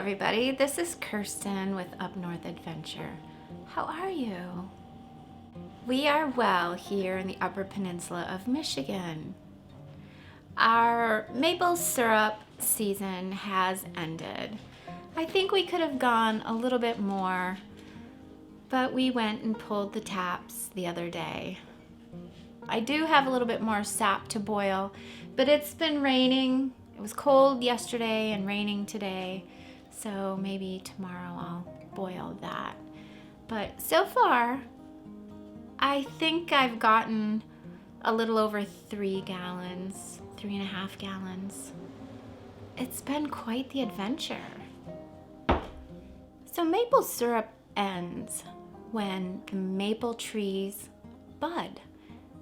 everybody. This is Kirsten with Up North Adventure. How are you? We are well here in the Upper Peninsula of Michigan. Our maple syrup season has ended. I think we could have gone a little bit more, but we went and pulled the taps the other day. I do have a little bit more sap to boil, but it's been raining. It was cold yesterday and raining today, so maybe tomorrow I'll boil that. But so far, I think I've gotten a little over 3 gallons, 3.5 gallons. It's been quite the adventure. So maple syrup ends when the maple trees bud,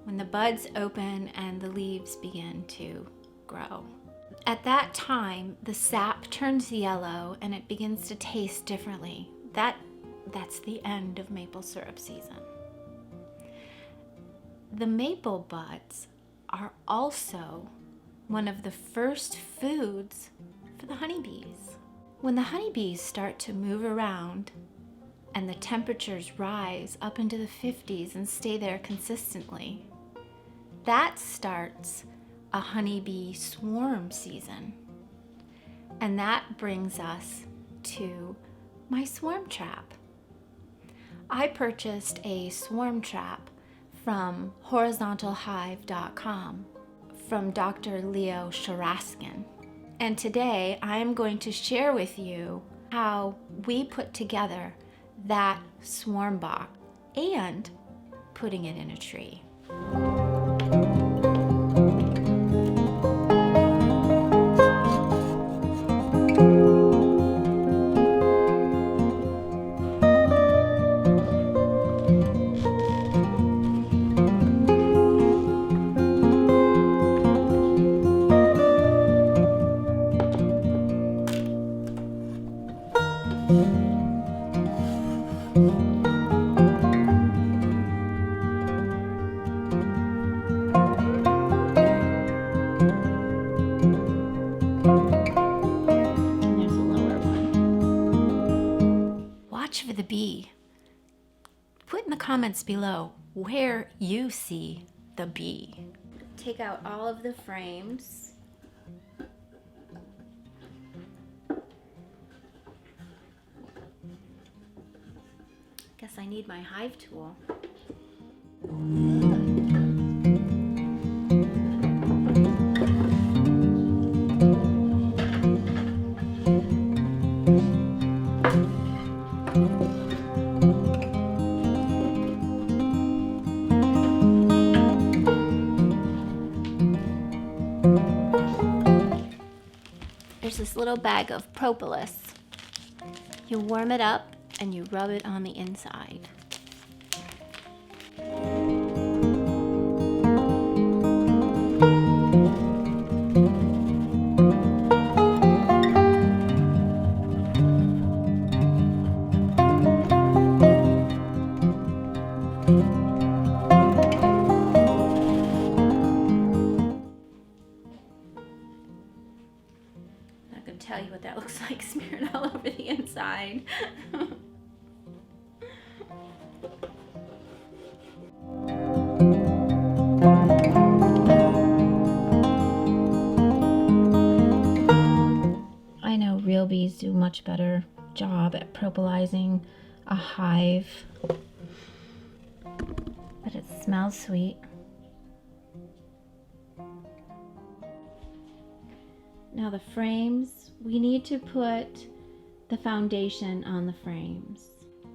when the buds open and the leaves begin to grow. At that time, the sap turns yellow and it begins to taste differently. That's the end of maple syrup season. The maple buds are also one of the first foods for the honeybees. When the honeybees start to move around and the temperatures rise up into the 50s and stay there consistently, that starts a honeybee swarm season. And that brings us to my swarm trap. I purchased a swarm trap from horizontalhive.com from Dr. Leo Sharaskin. And today I am going to share with you how we put together that swarm box and putting it in a tree. For the bee. Put in the comments below where you see the bee. Take out all of the frames. Guess I need my hive tool. There's this little bag of propolis. You warm it up and you rub it on the inside. Tell you what that looks like smeared all over the inside. I know real bees do a much better job at propolizing a hive, but it smells sweet. Now the frames, we need to put the foundation on the frames.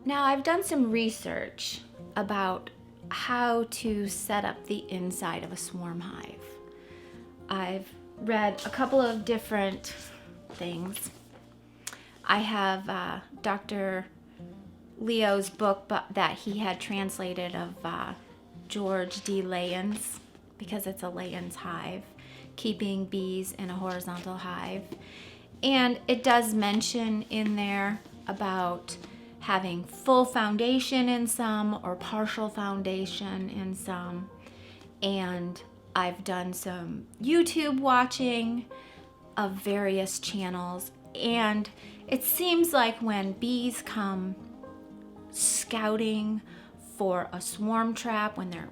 Now I've done some research about how to set up the inside of a swarm hive. I've read a couple of different things. I have Dr. Leo's book that he had translated of George D. Layens, because it's a Layens hive, keeping bees in a horizontal hive. And it does mention in there about having full foundation in some or partial foundation in some. And I've done some YouTube watching of various channels, And it seems like when bees come scouting for a swarm trap, when they're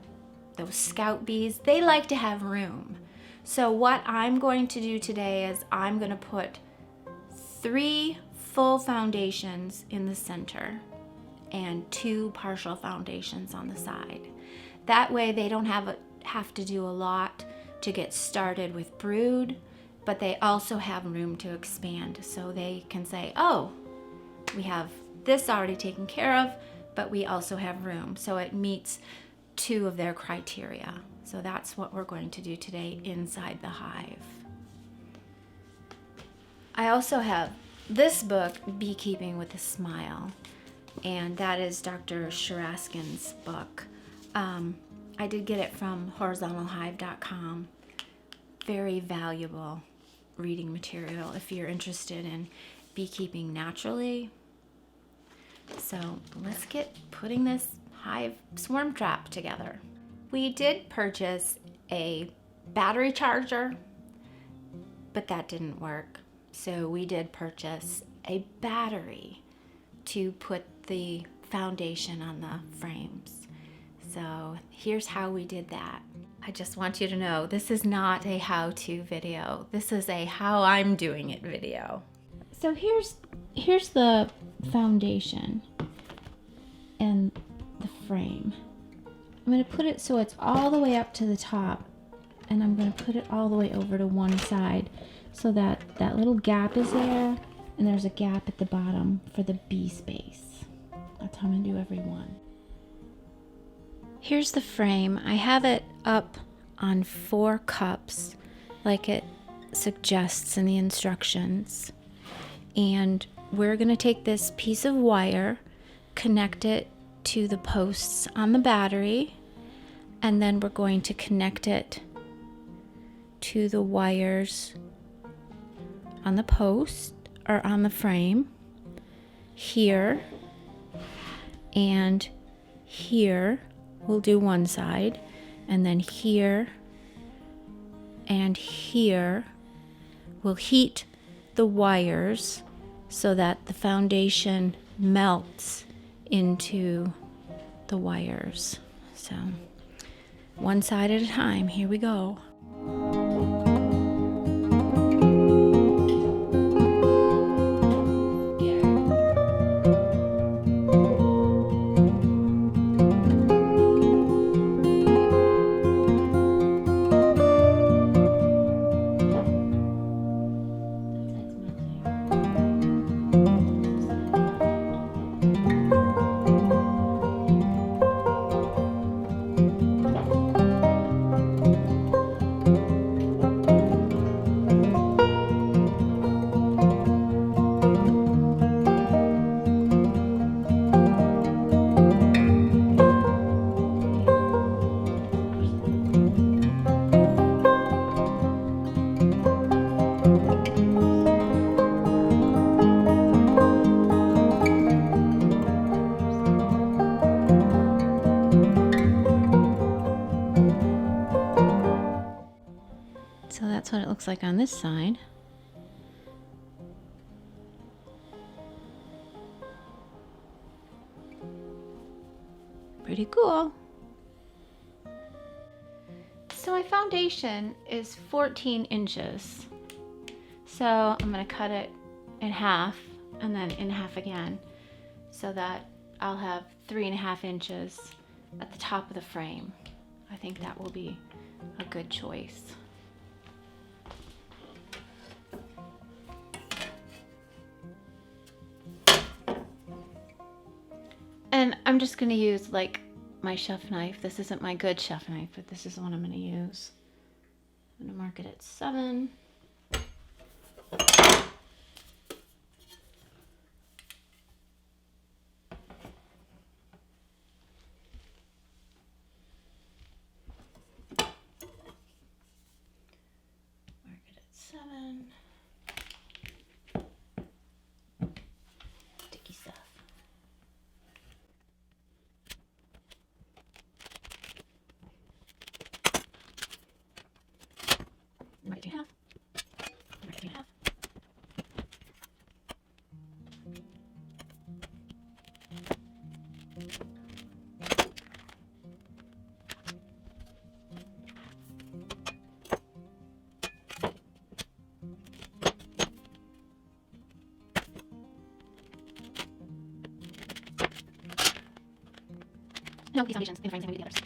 those scout bees, they like to have room. So what I'm going to do today is I'm going to put 3 full foundations in the center and 2 partial foundations on the side. That way they don't have to do a lot to get started with brood, but they also have room to expand, so they can say, oh, we have this already taken care of, but we also have room. So it meets 2 of their criteria. So that's what we're going to do today inside the hive. I also have this book, Beekeeping with a Smile, and that is Dr. Sharaskin's book. I did get it from horizontalhive.com. Very valuable reading material if you're interested in beekeeping naturally. So let's get putting this hive swarm trap together. We did purchase a battery charger, but that didn't work. So we did purchase a battery to put the foundation on the frames. So here's how we did that. I just want you to know this is not a how-to video. This is a how I'm doing it video. So here's the foundation and the frame. I'm going to put it so it's all the way up to the top, and I'm going to put it all the way over to one side so that that little gap is there, and there's a gap at the bottom for the bee space. That's how I'm going to do every one. Here's the frame. I have it up on 4 cups like it suggests in the instructions. And we're going to take this piece of wire, connect it to the posts on the battery, and then we're going to connect it to the wires on the post or on the frame here and here. We'll do one side, and then here and here we'll heat the wires so that the foundation melts into the wires. So one side at a time. Here we go. So that's what it looks like on this side. Pretty cool. So my foundation is 14 inches. So I'm going to cut it in half and then in half again so that I'll have 3.5 inches at the top of the frame. I think that will be a good choice. And I'm just going to use like my chef knife. This isn't my good chef knife, but this is the one I'm going to use. I'm going to mark it at 7. Mark it at 7. Sticky stuff. Right in half. No, these foundations. In frames, and maybe the others.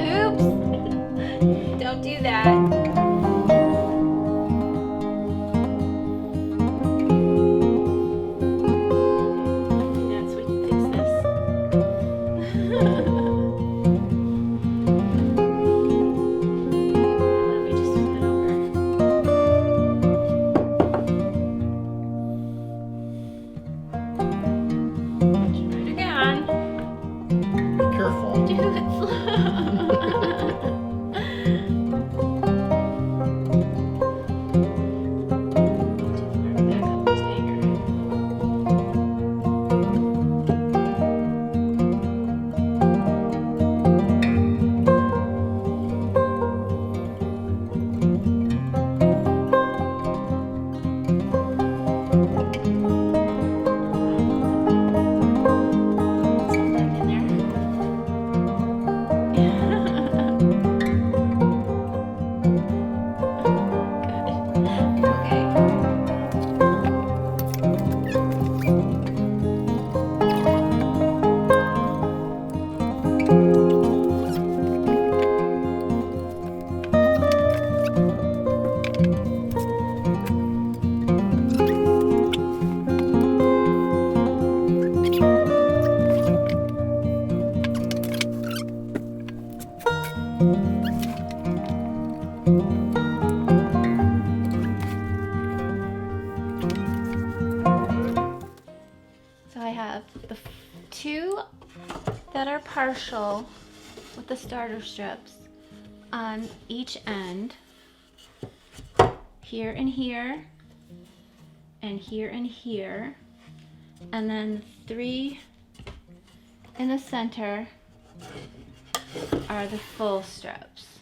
Oops! Don't do that. That's what you fix this. What if we just flip it over? Try it again. Be careful. Do it slow. So I have the two that are partial with the starter strips on each end, here and here, and here and here, and then 3 in the center are the full strips.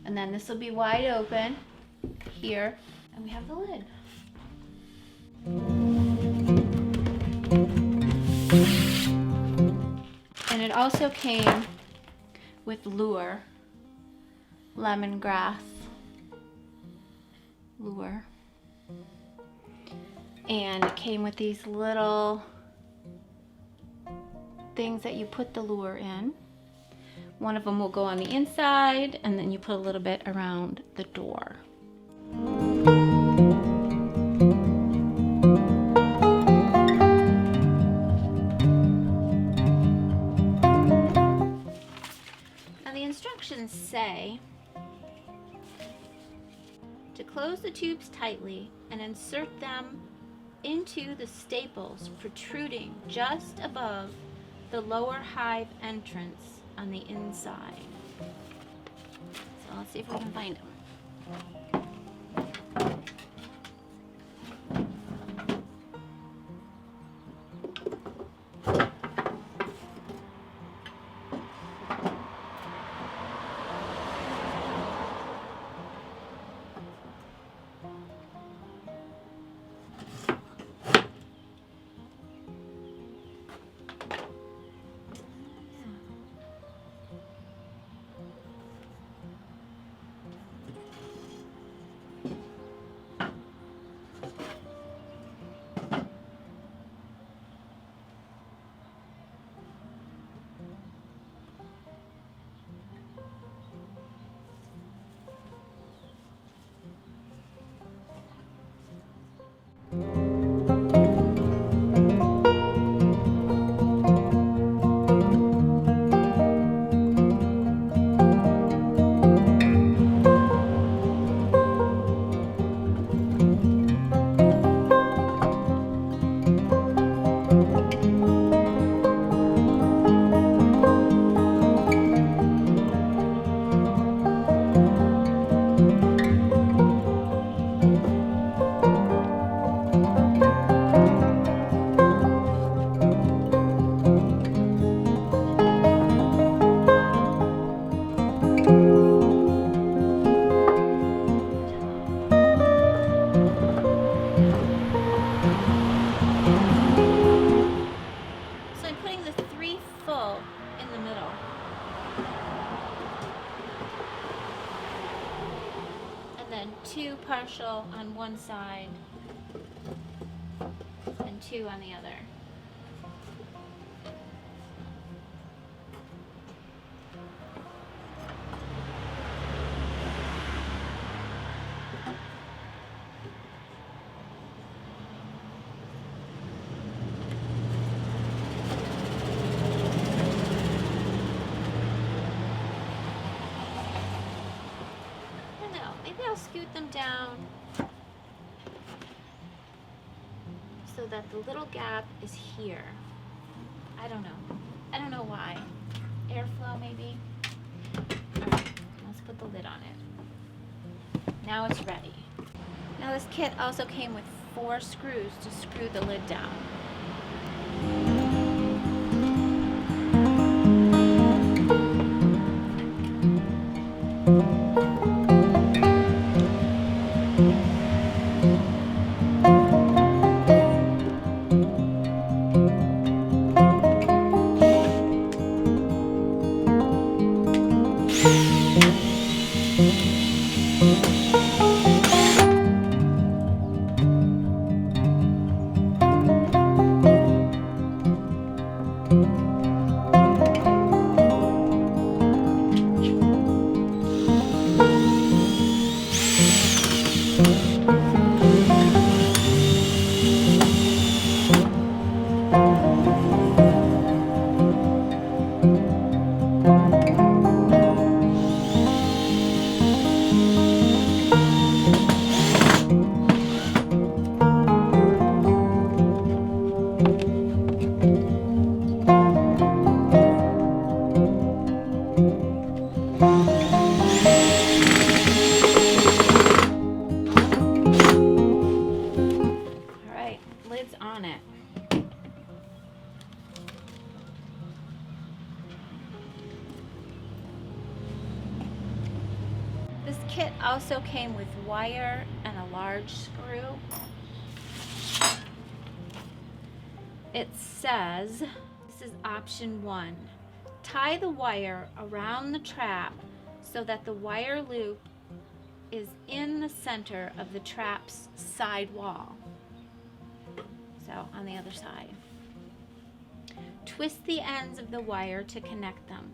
And then this will be wide open here, and we have the lid. And it also came with lure, lemongrass lure. And it came with these little things that you put the lure in. One of them will go on the inside, and then you put a little bit around the door. Now the instructions say to close the tubes tightly and insert them into the staples protruding just above the lower hive entrance on the inside. So let's see if we can find them. So I'm putting the 3 full in the middle. And then 2 partial on one side and 2 on the other. Maybe I'll scoot them down so that the little gap is here. I don't know. I don't know why. Airflow maybe? Alright, let's put the lid on it. Now it's ready. Now this kit also came with 4 screws to screw the lid down. Lid's on it. This kit also came with wire and a large screw. It says, this is option 1, tie the wire around the trap so that the wire loop is in the center of the trap's side wall. So on the other side. Twist the ends of the wire to connect them,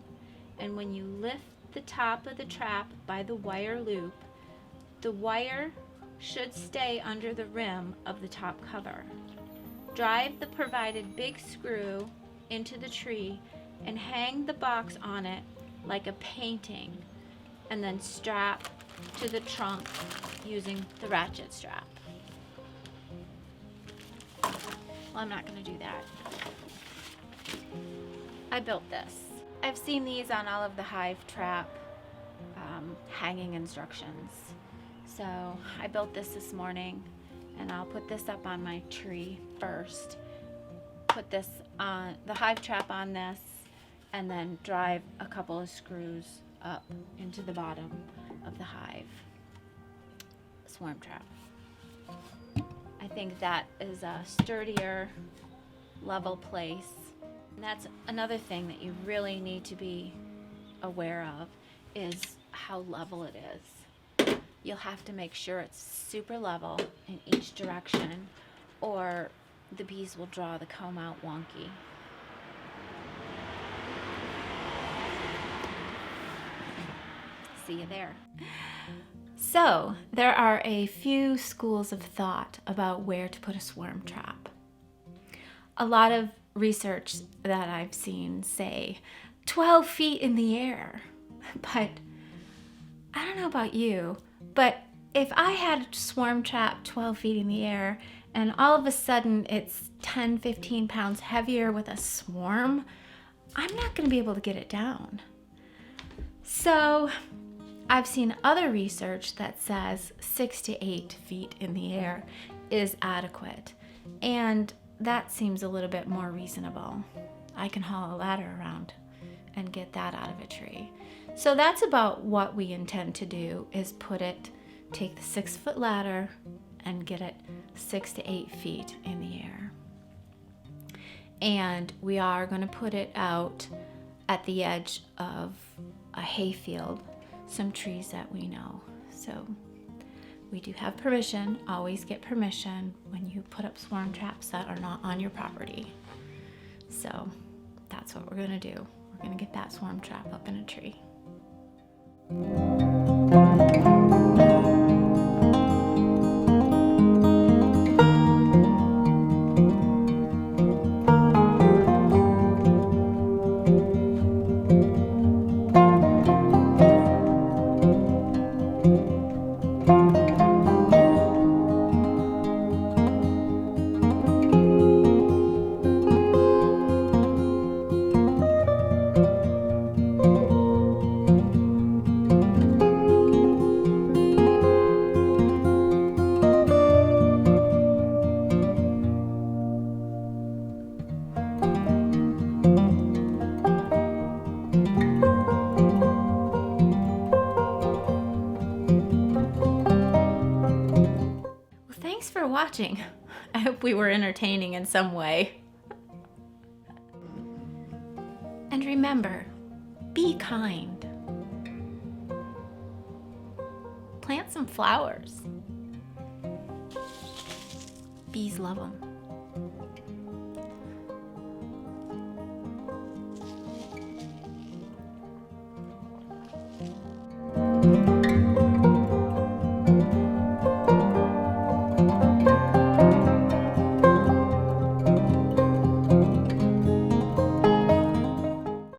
and when you lift the top of the trap by the wire loop, the wire should stay under the rim of the top cover. Drive the provided big screw into the tree and hang the box on it like a painting, and then strap to the trunk using the ratchet strap. Well, I'm not going to do that. I built this. I've seen these on all of the hive trap hanging instructions. So I built this morning, and I'll put this up on my tree first. Put this on the hive trap on this, and then drive a couple of screws up into the bottom of the hive swarm trap. I think that is a sturdier, level place. And that's another thing that you really need to be aware of, is how level it is. You'll have to make sure it's super level in each direction, or the bees will draw the comb out wonky. See you there. So, there are a few schools of thought about where to put a swarm trap. A lot of research that I've seen say 12 feet in the air. But I don't know about you, but if I had a swarm trap 12 feet in the air and all of a sudden it's 10, 15 pounds heavier with a swarm, I'm not going to be able to get it down. So I've seen other research that says 6 to 8 feet in the air is adequate, and that seems a little bit more reasonable. I can haul a ladder around and get that out of a tree. So that's about what we intend to do, is take the 6-foot ladder and get it 6 to 8 feet in the air. And we are going to put it out at the edge of a hayfield, some trees that we know. So we do have permission. Always get permission when you put up swarm traps that are not on your property. So that's what we're going to do. We're going to get that swarm trap up in a tree. Thanks for watching. I hope we were entertaining in some way. And remember, be kind. Plant some flowers. Bees love them.